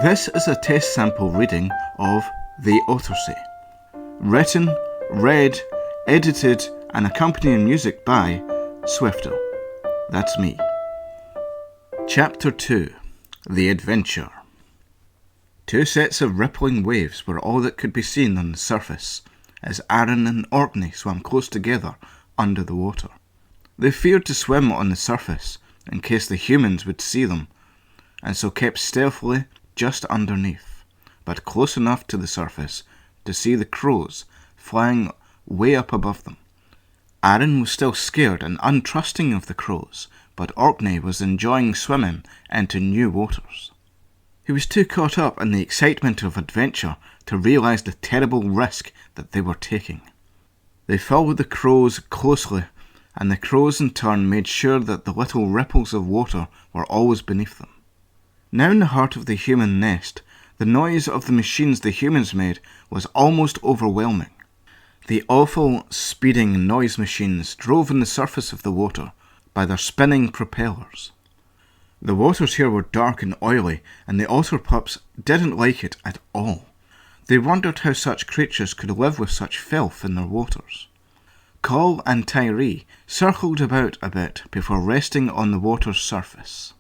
This is a test sample reading of the Otteryssey. Written, read, edited and accompanying music by Swifto. That's me. Chapter 2. The Adventure. Two sets of rippling waves were all that could be seen on the surface, as Aaron and Orkney swam close together under the water. They feared to swim on the surface, in case the humans would see them, and so kept stealthily just underneath, but close enough to the surface to see the crows flying way up above them. Aaron was still scared and untrusting of the crows, but Orkney was enjoying swimming into new waters. He was too caught up in the excitement of adventure to realise the terrible risk that they were taking. They followed the crows closely, and the crows in turn made sure that the little ripples of water were always beneath them. Now in the heart of the human nest, the noise of the machines the humans made was almost overwhelming. The awful, speeding noise machines drove on the surface of the water by their spinning propellers. The waters here were dark and oily, and the otter pups didn't like it at all. They wondered how such creatures could live with such filth in their waters. Coll and Tyree circled about a bit before resting on the water's surface.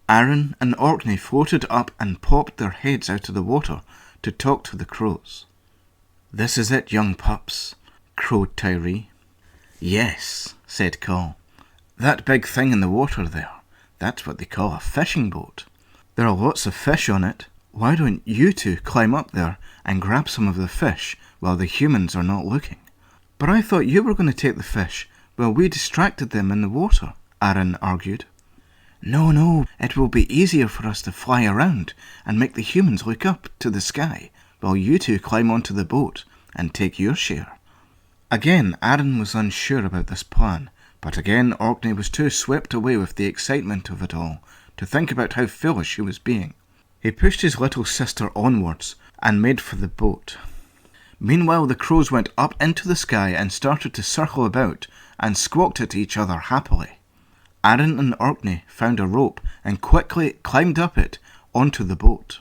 Aaron and Orkney floated up and popped their heads out of the water to talk to the crows. "This is it, young pups," crowed Tyree. "Yes," said Coll. "That big thing in the water there, that's what they call a fishing boat. There are lots of fish on it. Why don't you two climb up there and grab some of the fish while the humans are not looking?" "But I thought you were going to take the fish while we distracted them in the water," Aaron argued. No, it will be easier for us to fly around and make the humans look up to the sky while you two climb onto the boat and take your share." Again, Aaron was unsure about this plan, but again Orkney was too swept away with the excitement of it all to think about how foolish he was being. He pushed his little sister onwards and made for the boat. Meanwhile, the crows went up into the sky and started to circle about and squawked at each other happily. Aaron and Orkney found a rope and quickly climbed up it onto the boat.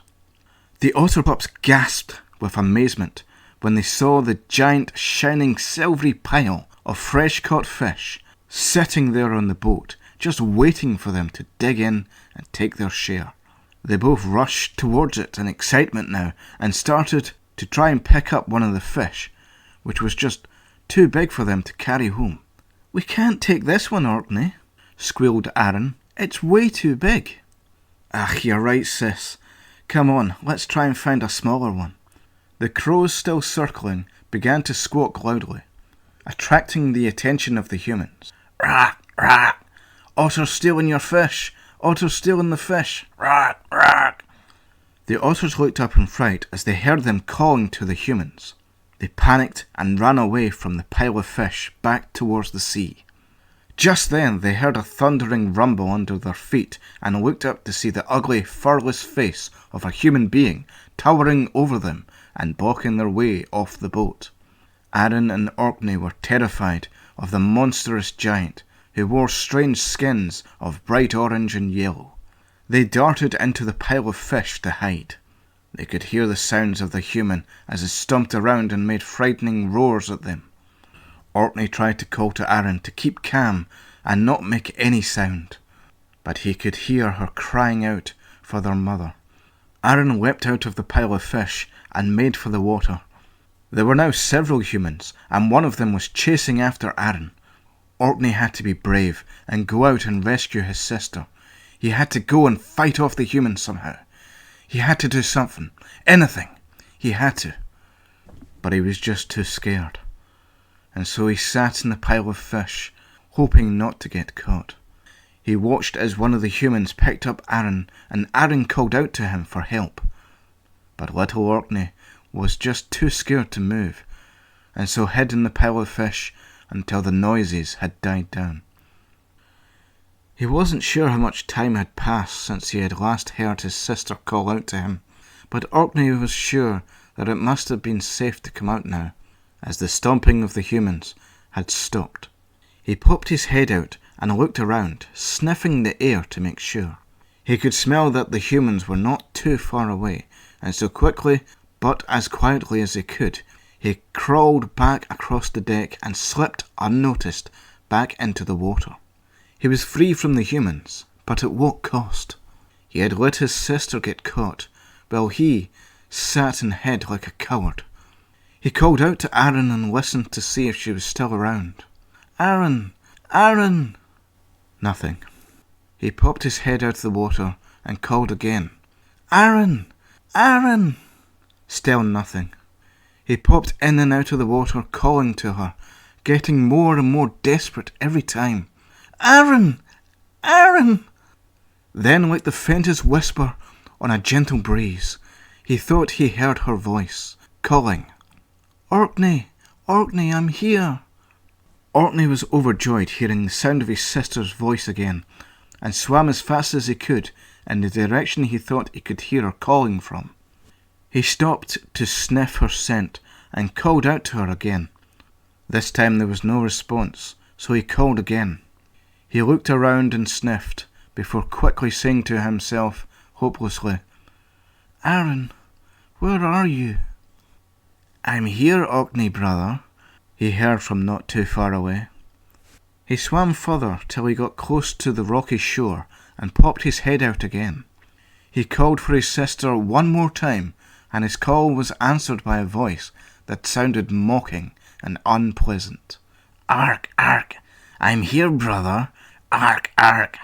The otter pups gasped with amazement when they saw the giant, shining, silvery pile of fresh-caught fish sitting there on the boat, just waiting for them to dig in and take their share. They both rushed towards it in excitement now and started to try and pick up one of the fish, which was just too big for them to carry home. "We can't take this one, Orkney," squealed Aaron. "It's way too big." You're right, sis. Come on, let's try and find a smaller one." The crows, still circling, began to squawk loudly, attracting the attention of the humans. "Rat, rat! Otter's stealing your fish! Otter's stealing the fish! Rat, rat!" The otters looked up in fright as they heard them calling to the humans. They panicked and ran away from the pile of fish back towards the sea. Just then they heard a thundering rumble under their feet and looked up to see the ugly, furless face of a human being towering over them and blocking their way off the boat. Aaron and Orkney were terrified of the monstrous giant who wore strange skins of bright orange and yellow. They darted into the pile of fish to hide. They could hear the sounds of the human as it stomped around and made frightening roars at them. Orkney tried to call to Aaron to keep calm and not make any sound, but he could hear her crying out for their mother. Aaron leapt out of the pile of fish and made for the water. There were now several humans, and one of them was chasing after Aaron. Orkney had to be brave and go out and rescue his sister. He had to go and fight off the humans somehow. He had to do something, anything. He had to. But he was just too scared. And so he sat in the pile of fish, hoping not to get caught. He watched as one of the humans picked up Aaron, and Aaron called out to him for help. But little Orkney was just too scared to move, and so hid in the pile of fish until the noises had died down. He wasn't sure how much time had passed since he had last heard his sister call out to him, but Orkney was sure that it must have been safe to come out now, as the stomping of the humans had stopped. He popped his head out and looked around, sniffing the air to make sure. He could smell that the humans were not too far away, and so quickly, but as quietly as he could, he crawled back across the deck and slipped unnoticed back into the water. He was free from the humans, but at what cost? He had let his sister get caught, while he sat and hid like a coward. He called out to Aaron and listened to see if she was still around. "Aaron! Aaron!" Nothing. He popped his head out of the water and called again. "Aaron! Aaron!" Still nothing. He popped in and out of the water calling to her, getting more and more desperate every time. "Aaron! Aaron!" Then, like the faintest whisper on a gentle breeze, he thought he heard her voice, calling, "Orkney! Orkney, I'm here!" Orkney was overjoyed hearing the sound of his sister's voice again, and swam as fast as he could in the direction he thought he could hear her calling from. He stopped to sniff her scent and called out to her again. This time there was no response, so he called again. He looked around and sniffed, before quickly saying to himself, hopelessly, "Aaron, where are you?" "I'm here, Orkney, brother," he heard from not too far away. He swam further till he got close to the rocky shore and popped his head out again. He called for his sister one more time, and his call was answered by a voice that sounded mocking and unpleasant. "Ark, ark, I'm here, brother. Ark, ark."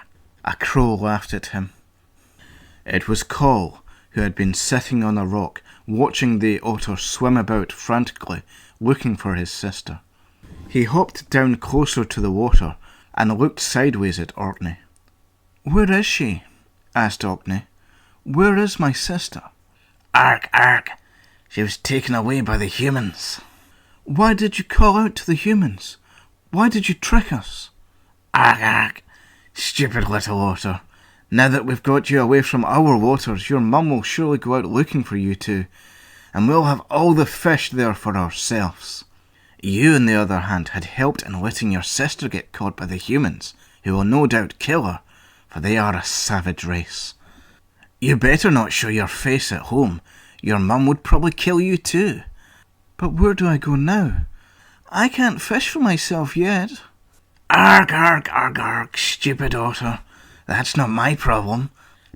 A crow laughed at him. It was Coll, who had been sitting on a rock, watching the otter swim about frantically, looking for his sister. He hopped down closer to the water and looked sideways at Orkney. "Where is she?" asked Orkney. "Where is my sister?" "Ark, ark, she was taken away by the humans." "Why did you call out to the humans? Why did you trick us?" "Ark, ark, stupid little otter. Now that we've got you away from our waters, your mum will surely go out looking for you too, and we'll have all the fish there for ourselves. You, on the other hand, had helped in letting your sister get caught by the humans, who will no doubt kill her, for they are a savage race. You better not show your face at home. Your mum would probably kill you too." "But where do I go now? I can't fish for myself yet." "Ark, ark, ark, ark, stupid otter. That's not my problem.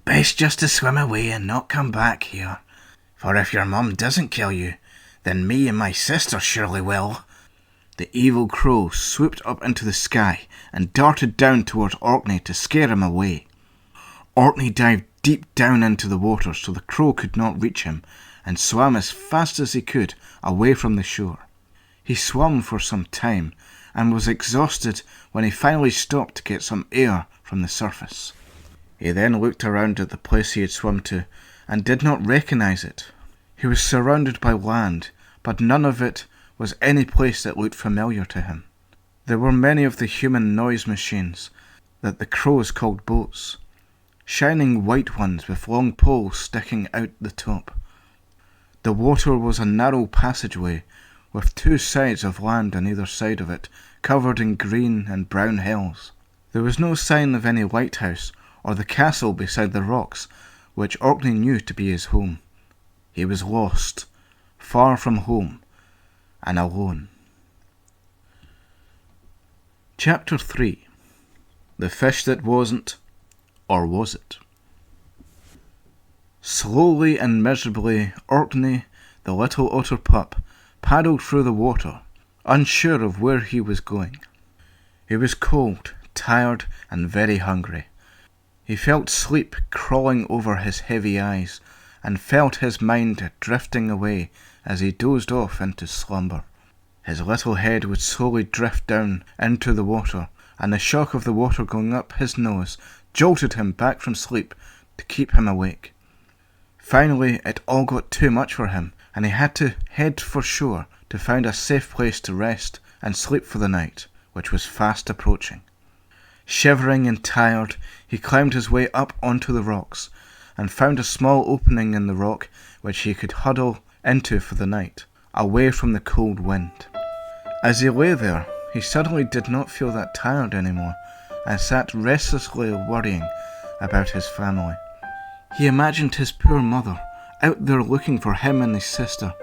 Best just to swim away and not come back here. For if your mum doesn't kill you, then me and my sister surely will." The evil crow swooped up into the sky and darted down towards Orkney to scare him away. Orkney dived deep down into the water so the crow could not reach him, and swam as fast as he could away from the shore. He swam for some time and was exhausted when he finally stopped to get some air from the surface. He then looked around at the place he had swum to and did not recognize it. He was surrounded by land, but none of it was any place that looked familiar to him. There were many of the human noise machines that the crows called boats, shining white ones with long poles sticking out the top. The water was a narrow passageway with two sides of land on either side of it, covered in green and brown hills. There was no sign of any lighthouse or the castle beside the rocks, which Orkney knew to be his home. He was lost, far from home, and alone. Chapter 3. The Fish That Wasn't, or Was It? Slowly and miserably, Orkney, the little otter pup, paddled through the water, unsure of where he was going. He was cold, tired, and very hungry. He felt sleep crawling over his heavy eyes, and felt his mind drifting away as he dozed off into slumber. His little head would slowly drift down into the water, and the shock of the water going up his nose jolted him back from sleep to keep him awake. Finally, it all got too much for him, and he had to head for shore to find a safe place to rest and sleep for the night, which was fast approaching. Shivering and tired, he climbed his way up onto the rocks, and found a small opening in the rock which he could huddle into for the night, away from the cold wind. As he lay there, he suddenly did not feel that tired anymore, and sat restlessly worrying about his family. He imagined his poor mother out there looking for him and his sister,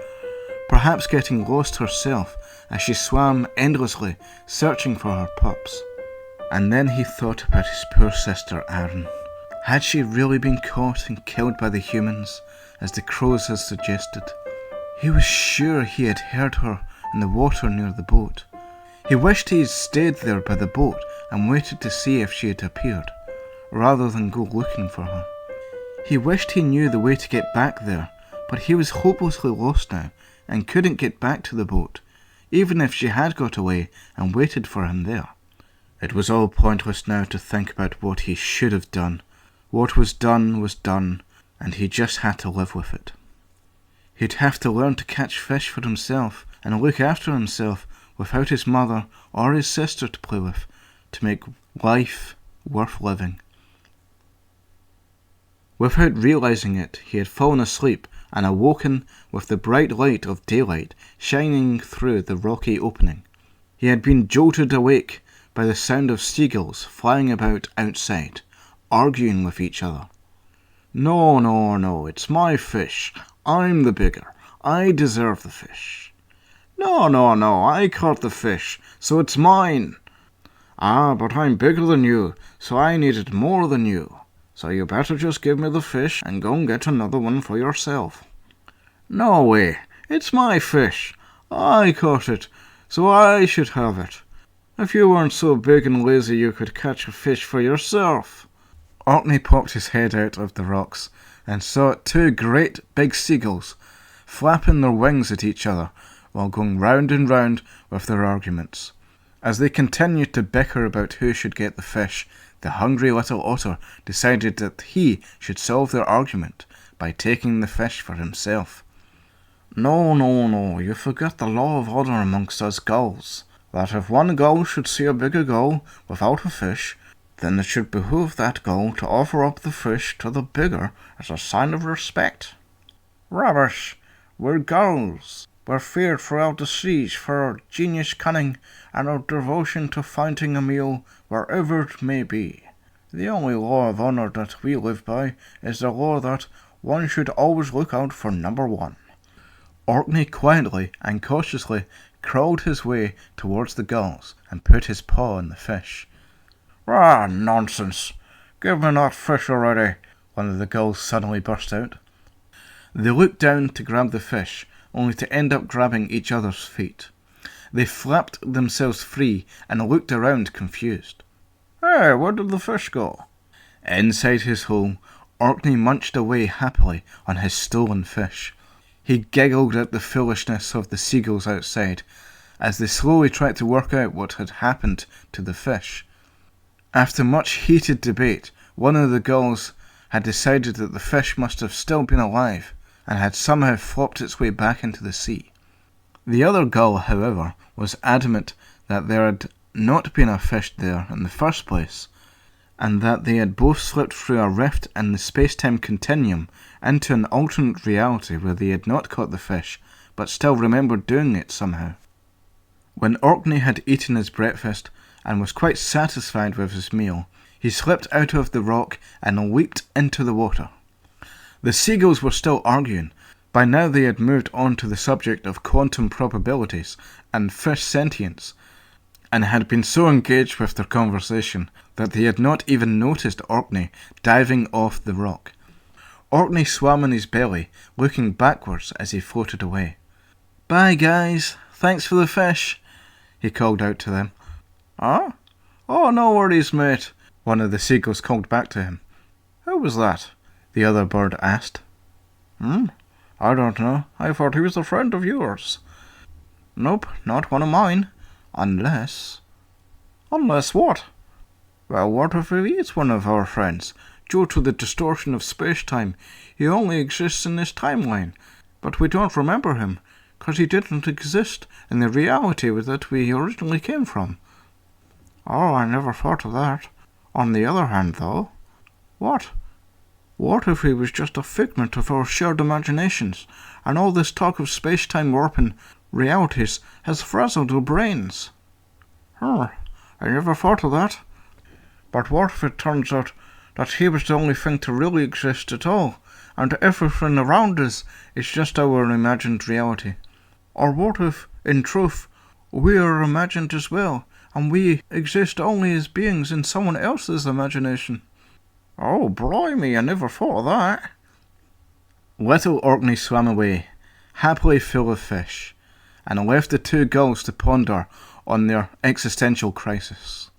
perhaps getting lost herself as she swam endlessly searching for her pups. And then he thought about his poor sister Aaron. Had she really been caught and killed by the humans, as the crows had suggested? He was sure he had heard her in the water near the boat. He wished he had stayed there by the boat and waited to see if she had appeared, rather than go looking for her. He wished he knew the way to get back there, but he was hopelessly lost now and couldn't get back to the boat, even if she had got away and waited for him there. It was all pointless now to think about what he should have done. What was done, and he just had to live with it. He'd have to learn to catch fish for himself and look after himself without his mother or his sister to play with, to make life worth living. Without realizing it, he had fallen asleep and awoken with the bright light of daylight shining through the rocky opening. He had been jolted awake by the sound of seagulls flying about outside, arguing with each other. No, it's my fish. I'm the bigger. I deserve the fish. No, I caught the fish, so it's mine. Ah, but I'm bigger than you, so I need it more than you. So you better just give me the fish and go and get another one for yourself. No way, it's my fish. I caught it, so I should have it. If you weren't so big and lazy, you could catch a fish for yourself. Orkney popped his head out of the rocks and saw two great big seagulls flapping their wings at each other while going round and round with their arguments. As they continued to bicker about who should get the fish, the hungry little otter decided that he should solve their argument by taking the fish for himself. No, you forget the law of order amongst us gulls, that if one gull should see a bigger gull without a fish, then it should behoove that gull to offer up the fish to the bigger as a sign of respect. Rubbish! We're gulls. We're feared throughout the seas for our genius cunning and our devotion to finding a meal wherever it may be. The only law of honour that we live by is the law that one should always look out for number one. Orkney quietly and cautiously crawled his way towards the gulls and put his paw on the fish. Ah, nonsense! Give me that fish already! One of the gulls suddenly burst out. They looked down to grab the fish, only to end up grabbing each other's feet. They flapped themselves free and looked around confused. Hey, where did the fish go? Inside his hole, Orkney munched away happily on his stolen fish. He giggled at the foolishness of the seagulls outside, as they slowly tried to work out what had happened to the fish. After much heated debate, one of the gulls had decided that the fish must have still been alive and had somehow flopped its way back into the sea. The other gull, however, was adamant that there had not been a fish there in the first place, and that they had both slipped through a rift in the space-time continuum into an alternate reality where they had not caught the fish, but still remembered doing it somehow. When Orkney had eaten his breakfast and was quite satisfied with his meal, he slipped out of the rock and leaped into the water. The seagulls were still arguing. By now they had moved on to the subject of quantum probabilities and fish sentience, and had been so engaged with their conversation that they had not even noticed Orkney diving off the rock. Orkney swam on his belly, looking backwards as he floated away. "Bye, guys. Thanks for the fish," he called out to them. "Huh? Oh, no worries, mate," one of the seagulls called back to him. "Who was that?" the other bird asked. I don't know. I thought he was a friend of yours." "Nope, not one of mine. Unless..." "Unless what?" "Well, what if he is one of our friends? Due to the distortion of space-time, he only exists in this timeline, but we don't remember him, 'cause he didn't exist in the reality that we originally came from." "Oh, I never thought of that. On the other hand, though..." "What?" "What if he was just a figment of our shared imaginations, and all this talk of space-time warping realities has frazzled our brains?" I never thought of that. But what if it turns out that he was the only thing to really exist at all, and everything around us is just our imagined reality? Or what if, in truth, we are imagined as well, and we exist only as beings in someone else's imagination? Oh, blimey, I never thought of that. Little Orkney swam away, happily full of fish, and left the two girls to ponder on their existential crisis.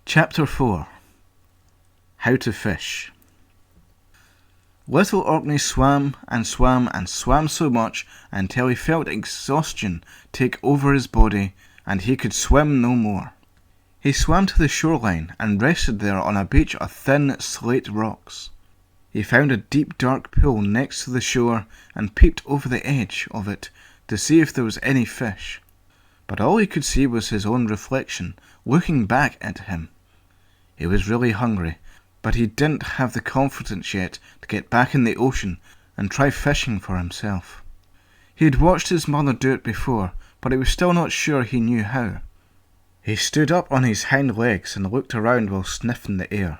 Chapter 4. How to Fish. Little Orkney swam and swam and swam so much until he felt exhaustion take over his body and he could swim no more. He swam to the shoreline and rested there on a beach of thin slate rocks. He found a deep dark pool next to the shore and peeped over the edge of it to see if there was any fish. But all he could see was his own reflection looking back at him. He was really hungry, but he didn't have the confidence yet to get back in the ocean and try fishing for himself. He had watched his mother do it before, but he was still not sure he knew how. He stood up on his hind legs and looked around while sniffing the air.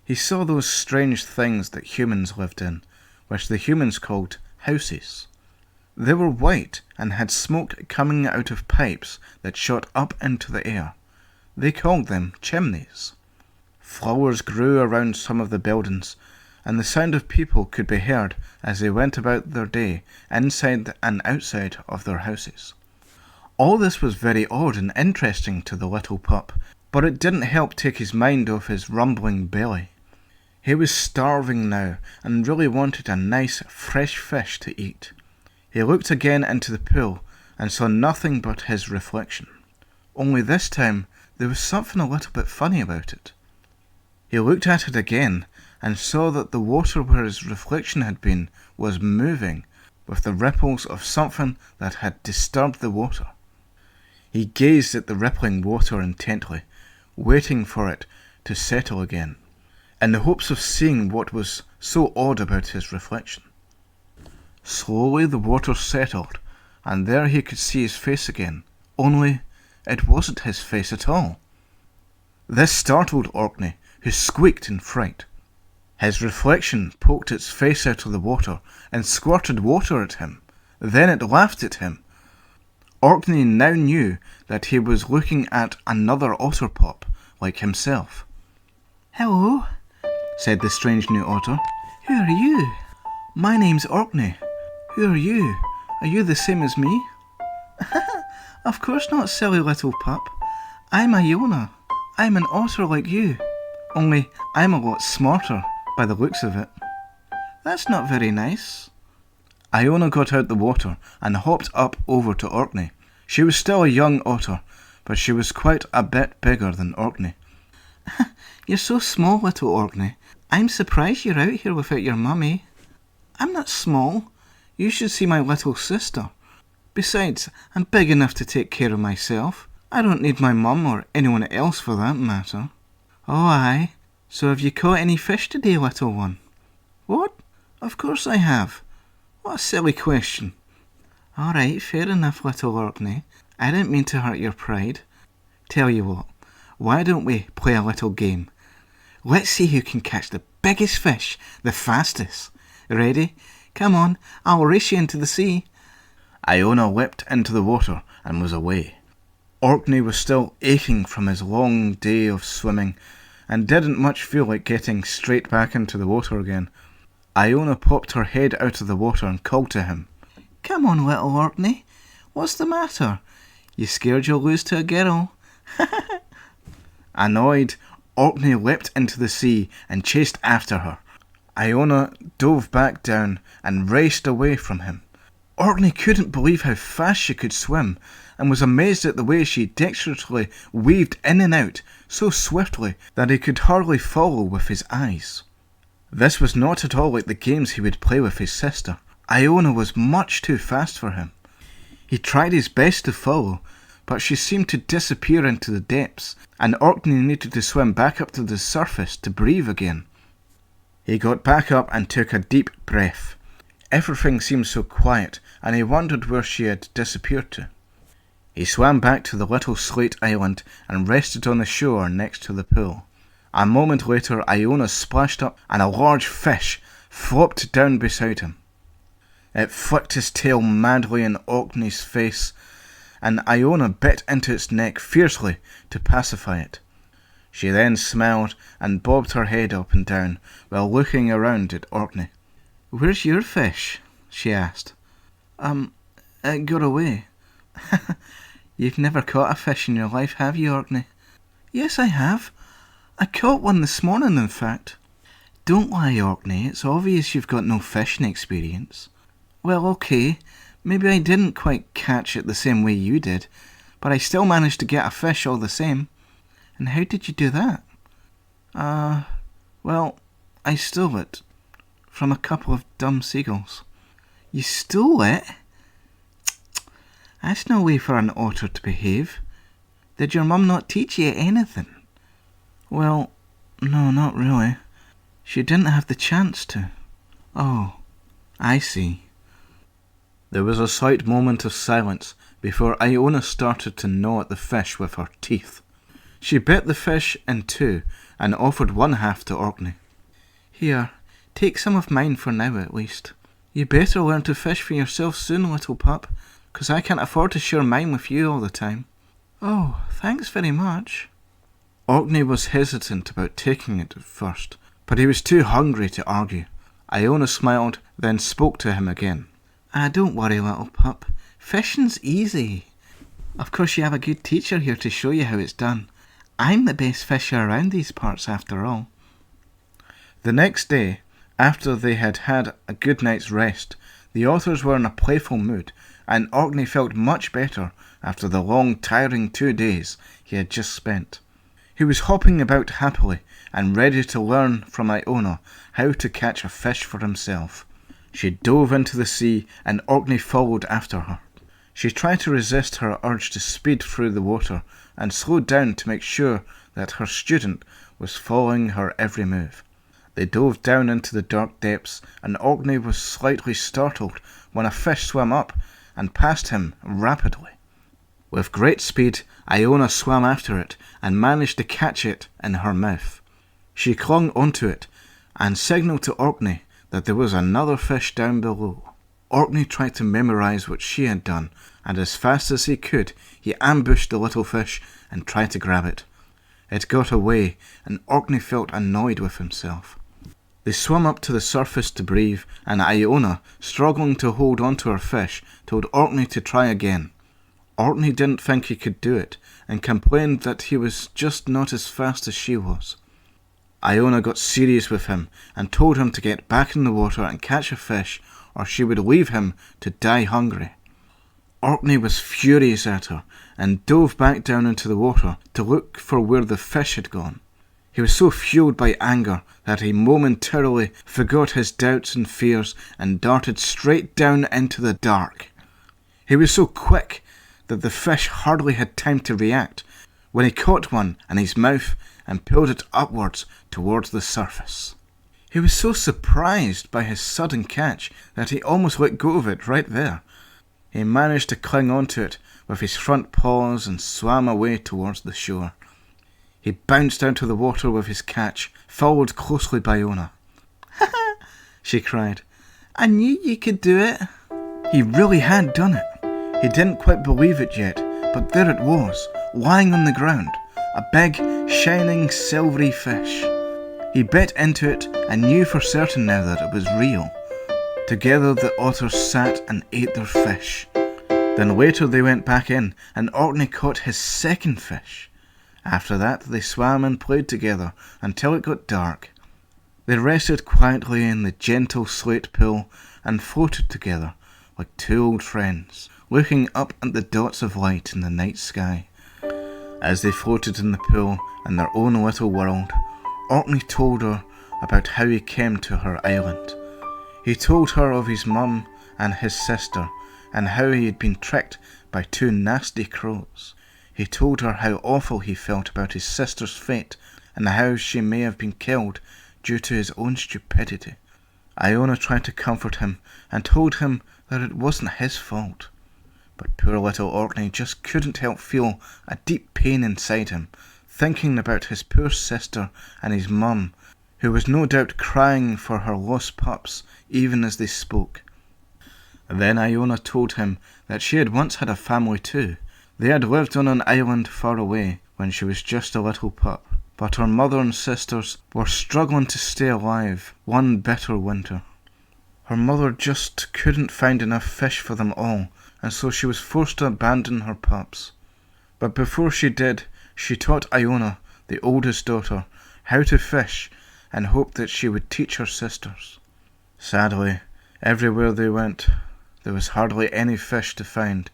He saw those strange things that humans lived in, which the humans called houses. They were white and had smoke coming out of pipes that shot up into the air. They called them chimneys. Flowers grew around some of the buildings, and the sound of people could be heard as they went about their day inside and outside of their houses. All this was very odd and interesting to the little pup, but it didn't help take his mind off his rumbling belly. He was starving now and really wanted a nice fresh fish to eat. He looked again into the pool and saw nothing but his reflection. Only this time there was something a little bit funny about it. He looked at it again and saw that the water where his reflection had been was moving with the ripples of something that had disturbed the water. He gazed at the rippling water intently, waiting for it to settle again, in the hopes of seeing what was so odd about his reflection. Slowly the water settled, and there he could see his face again, only it wasn't his face at all. This startled Orkney, who squeaked in fright. His reflection poked its face out of the water and squirted water at him. Then it laughed at him. Orkney now knew that he was looking at another otter pup like himself. "Hello," said the strange new otter. "Who are you?" "My name's Orkney. Who are you? Are you the same as me?" "Of course not, silly little pup. I'm Iona. I'm an otter like you. Only I'm a lot smarter, by the looks of it." "That's not very nice." Iona got out the water and hopped up over to Orkney. She was still a young otter, but she was quite a bit bigger than Orkney. "You're so small, little Orkney. I'm surprised you're out here without your mummy." "I'm not small. You should see my little sister. Besides, I'm big enough to take care of myself. I don't need my mum or anyone else for that matter." "Oh, aye. So have you caught any fish today, little one?" "What? Of course I have. What a silly question." "All right, fair enough, little Orkney. I didn't mean to hurt your pride. Tell you what, why don't we play a little game? Let's see who can catch the biggest fish the fastest. Ready? Come on, I'll race you into the sea." Iona leapt into the water and was away. Orkney was still aching from his long day of swimming and didn't much feel like getting straight back into the water again. Iona popped her head out of the water and called to him. "Come on, little Orkney. What's the matter? You scared you'll lose to a girl?" Annoyed, Orkney leapt into the sea and chased after her. Iona dove back down and raced away from him. Orkney couldn't believe how fast she could swim and was amazed at the way she dexterously weaved in and out so swiftly that he could hardly follow with his eyes. This was not at all like the games he would play with his sister. Iona was much too fast for him. He tried his best to follow, but she seemed to disappear into the depths, and Orkney needed to swim back up to the surface to breathe again. He got back up and took a deep breath. Everything seemed so quiet, and he wondered where she had disappeared to. He swam back to the little slate island and rested on the shore next to the pool. A moment later, Iona splashed up and a large fish flopped down beside him. It flicked his tail madly in Orkney's face, and Iona bit into its neck fiercely to pacify it. She then smiled and bobbed her head up and down while looking around at Orkney. "Where's your fish?" she asked. It got away." "You've never caught a fish in your life, have you, Orkney?" "Yes, I have. I caught one this morning, in fact." "Don't lie, Orkney. It's obvious you've got no fishing experience." "Well, okay. Maybe I didn't quite catch it the same way you did, but I still managed to get a fish all the same." "And how did you do that?" Well, I stole it from a couple of dumb seagulls." "You stole it? That's no way for an otter to behave. Did your mum not teach you anything?" "Well, no, not really. She didn't have the chance to." "Oh, I see." There was a slight moment of silence before Iona started to gnaw at the fish with her teeth. She bit the fish in two and offered one half to Orkney. "Here, take some of mine for now at least. You better learn to fish for yourself soon, little pup, 'cause I can't afford to share mine with you all the time." "Oh, thanks very much." Orkney was hesitant about taking it at first, but he was too hungry to argue. Iona smiled, then spoke to him again. Don't worry, little pup. Fishing's easy. Of course you have a good teacher here to show you how it's done. I'm the best fisher around these parts after all." The next day, after they had had a good night's rest, the otters were in a playful mood, and Orkney felt much better after the long, tiring 2 days he had just spent. He was hopping about happily and ready to learn from Iona how to catch a fish for himself. She dove into the sea and Orkney followed after her. She tried to resist her urge to speed through the water and slowed down to make sure that her student was following her every move. They dove down into the dark depths, and Orkney was slightly startled when a fish swam up and passed him rapidly. With great speed, Iona swam after it and managed to catch it in her mouth. She clung onto it and signalled to Orkney that there was another fish down below. Orkney tried to memorize what she had done, and as fast as he could, he ambushed the little fish and tried to grab it. It got away, and Orkney felt annoyed with himself. They swam up to the surface to breathe, and Iona, struggling to hold onto her fish, told Orkney to try again. Orkney didn't think he could do it, and complained that he was just not as fast as she was. Iona got serious with him, and told him to get back in the water and catch a fish, or she would leave him to die hungry. Orkney was furious at her, and dove back down into the water to look for where the fish had gone. He was so fueled by anger that he momentarily forgot his doubts and fears and darted straight down into the dark. He was so quick that the fish hardly had time to react when he caught one in his mouth and pulled it upwards towards the surface. He was so surprised by his sudden catch that he almost let go of it right there. He managed to cling onto it with his front paws and swam away towards the shore. He bounced out of the water with his catch, followed closely by Iona. "Ha ha!" she cried. "I knew you could do it." He really had done it. He didn't quite believe it yet, but there it was, lying on the ground, a big, shining, silvery fish. He bit into it and knew for certain now that it was real. Together the otters sat and ate their fish. Then later they went back in, and Orkney caught his second fish. After that they swam and played together until it got dark. They rested quietly in the gentle slate pool and floated together like two old friends, looking up at the dots of light in the night sky. As they floated in the pool in their own little world, Orkney told her about how he came to her island. He told her of his mum and his sister, and how he had been tricked by 2 nasty crows. He told her how awful he felt about his sister's fate, and how she may have been killed due to his own stupidity. Iona tried to comfort him, and told him that it wasn't his fault. But poor little Orkney just couldn't help feel a deep pain inside him, thinking about his poor sister and his mum, who was no doubt crying for her lost pups even as they spoke. Then Iona told him that she had once had a family too. They had lived on an island far away when she was just a little pup, but her mother and sisters were struggling to stay alive one bitter winter. Her mother just couldn't find enough fish for them all, and so she was forced to abandon her pups. But before she did, she taught Iona, the oldest daughter, how to fish and hoped that she would teach her sisters. Sadly, everywhere they went, there was hardly any fish to find,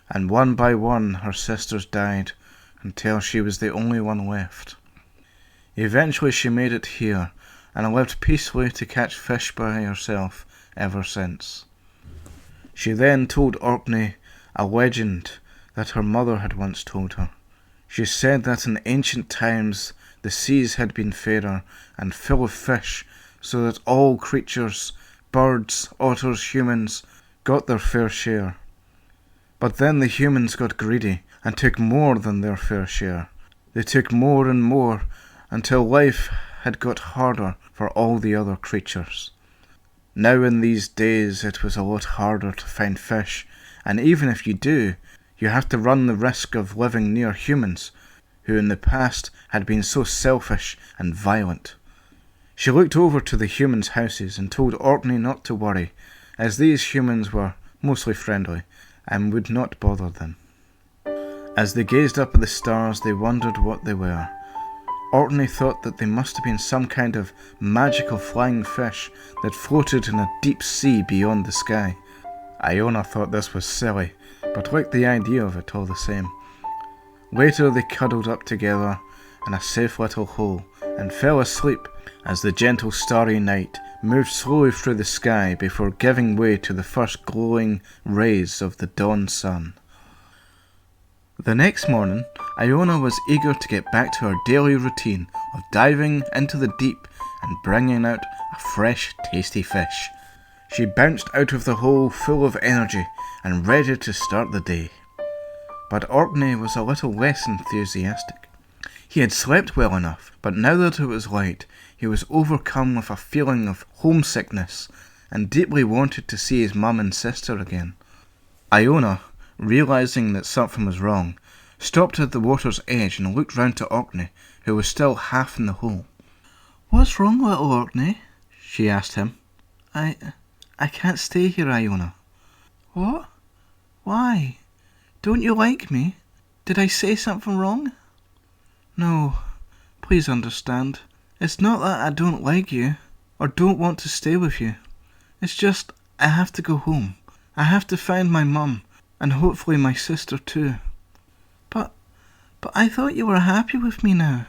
and one by one her sisters died until she was the only one left. Eventually she made it here, and lived peacefully to catch fish by herself ever since. She then told Orkney a legend that her mother had once told her. She said that in ancient times the seas had been fairer and full of fish, so that all creatures, birds, otters, humans, got their fair share. But then the humans got greedy and took more than their fair share. They took more and more until life had got harder for all the other creatures. Now in these days it was a lot harder to find fish, and even if you do, you have to run the risk of living near humans, who in the past had been so selfish and violent. She looked over to the humans' houses and told Orkney not to worry, as these humans were mostly friendly and would not bother them. As they gazed up at the stars, they wondered what they were. Orkney thought that they must have been some kind of magical flying fish that floated in a deep sea beyond the sky. Iona thought this was silly, but liked the idea of it all the same. Later they cuddled up together in a safe little hole and fell asleep as the gentle starry night moved slowly through the sky before giving way to the first glowing rays of the dawn sun. The next morning, Iona was eager to get back to her daily routine of diving into the deep and bringing out a fresh, tasty fish. She bounced out of the hole full of energy and ready to start the day. But Orkney was a little less enthusiastic. He had slept well enough, but now that it was light, he was overcome with a feeling of homesickness and deeply wanted to see his mum and sister again. Iona, realising that something was wrong, stopped at the water's edge and looked round to Orkney, who was still half in the hole. "What's wrong, little Orkney?" she asked him. I can't stay here, Iona." "What? Why? Don't you like me? Did I say something wrong?" "No, please understand. It's not that I don't like you, or don't want to stay with you. It's just I have to go home. I have to find my mum, and hopefully my sister too." But I thought you were happy with me now.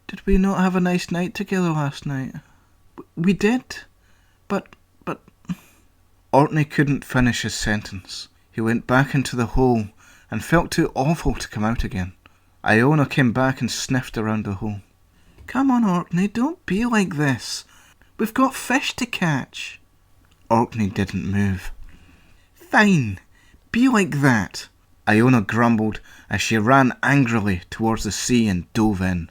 Did we not have a nice night together last night?" We did, but... Orkney couldn't finish his sentence. He went back into the hole and felt too awful to come out again. Iona came back and sniffed around the hole. "Come on, Orkney, don't be like this. We've got fish to catch." Orkney didn't move. "Fine, be like that," Iona grumbled as she ran angrily towards the sea and dove in.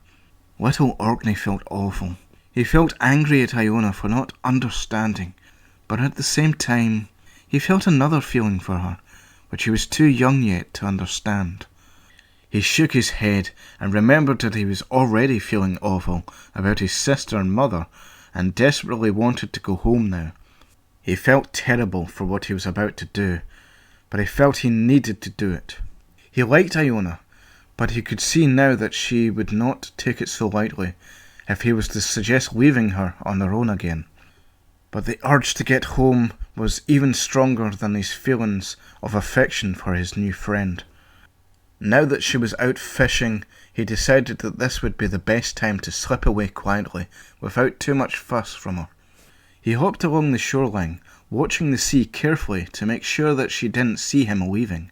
Little Orkney felt awful. He felt angry at Iona for not understanding, but at the same time, he felt another feeling for her, which he was too young yet to understand. He shook his head and remembered that he was already feeling awful about his sister and mother, and desperately wanted to go home now. He felt terrible for what he was about to do, but he felt he needed to do it. He liked Iona, but he could see now that she would not take it so lightly if he was to suggest leaving her on their own again. But the urge to get home was even stronger than his feelings of affection for his new friend. Now that she was out fishing, he decided that this would be the best time to slip away quietly, without too much fuss from her. He hopped along the shoreline, watching the sea carefully to make sure that she didn't see him leaving.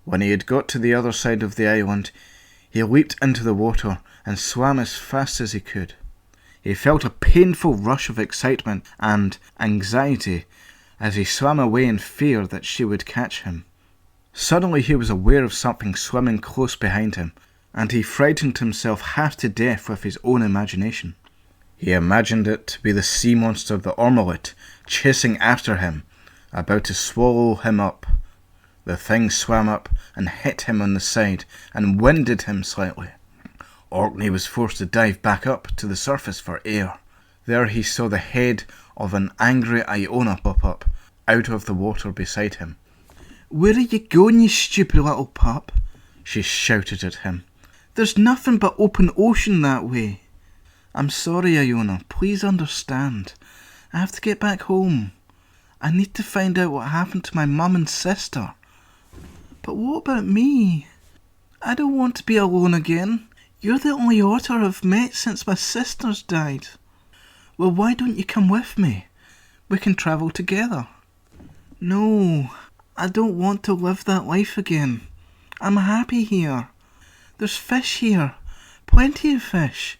When he had got to the other side of the island, he leaped into the water and swam as fast as he could. He felt a painful rush of excitement and anxiety as he swam away in fear that she would catch him. Suddenly he was aware of something swimming close behind him, and he frightened himself half to death with his own imagination. He imagined it to be the sea monster of the Ormelet, chasing after him, about to swallow him up. The thing swam up and hit him on the side and winded him slightly. Orkney was forced to dive back up to the surface for air. There he saw the head of an angry Iona pop up out of the water beside him. "Where are you going, you stupid little pup?" she shouted at him. "There's nothing but open ocean that way." "I'm sorry, Iona. Please understand. I have to get back home. I need to find out what happened to my mum and sister." "But what about me? I don't want to be alone again. You're the only otter I've met since my sister's died." "Well, why don't you come with me? We can travel together." "No, I don't want to live that life again. I'm happy here. There's fish here, plenty of fish,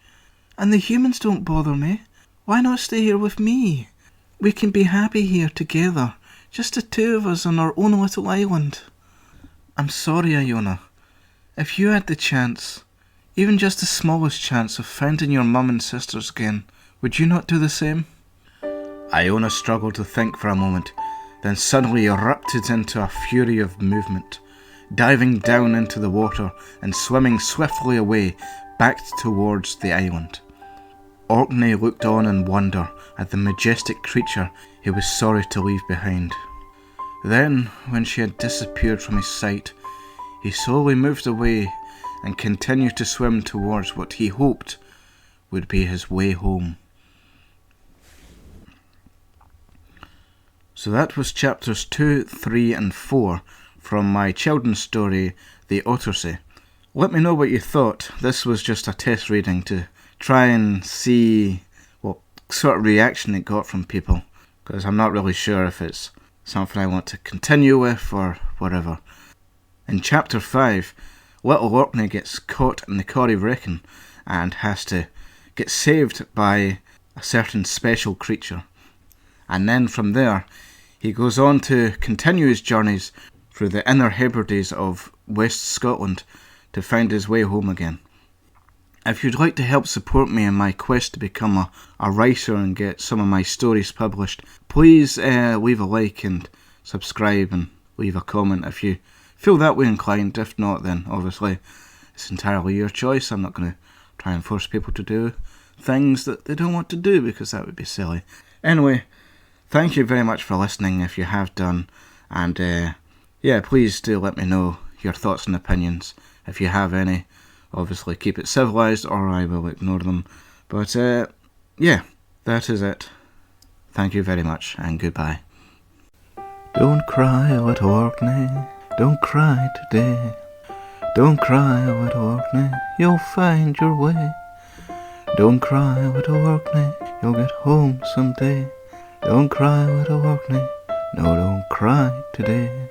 and the humans don't bother me. Why not stay here with me? We can be happy here together, just the two of us on our own little island." "I'm sorry, Iona. If you had the chance, even just the smallest chance of finding your mum and sisters again, would you not do the same?" Iona struggled to think for a moment, then suddenly erupted into a fury of movement, diving down into the water and swimming swiftly away back towards the island. Orkney looked on in wonder at the majestic creature he was sorry to leave behind. Then, when she had disappeared from his sight, he slowly moved away and continued to swim towards what he hoped would be his way home. So that was chapters 2, 3 and 4 from my children's story, The Otteryssey. Let me know what you thought. This was just a test reading to try and see what sort of reaction it got from people, because I'm not really sure if it's something I want to continue with or whatever. In chapter 5, little Orkney gets caught in the Corrie Wrekin and has to get saved by a certain special creature. And then from there, he goes on to continue his journeys through the Inner Hebrides of West Scotland to find his way home again. If you'd like to help support me in my quest to become a writer and get some of my stories published, please leave a like and subscribe and leave a comment if you feel that way inclined. If not, then obviously it's entirely your choice. I'm not going to try and force people to do things that they don't want to do, because that would be silly. Anyway, thank you very much for listening if you have done, and please do let me know your thoughts and opinions if you have any. Obviously keep it civilised or I will ignore them. But that is it. Thank you very much and goodbye. Don't cry, little Orkney, don't cry today. Don't cry, little Orkney, you'll find your way. Don't cry, little Orkney, you'll get home someday. Don't cry, little Orkney, no, don't cry today.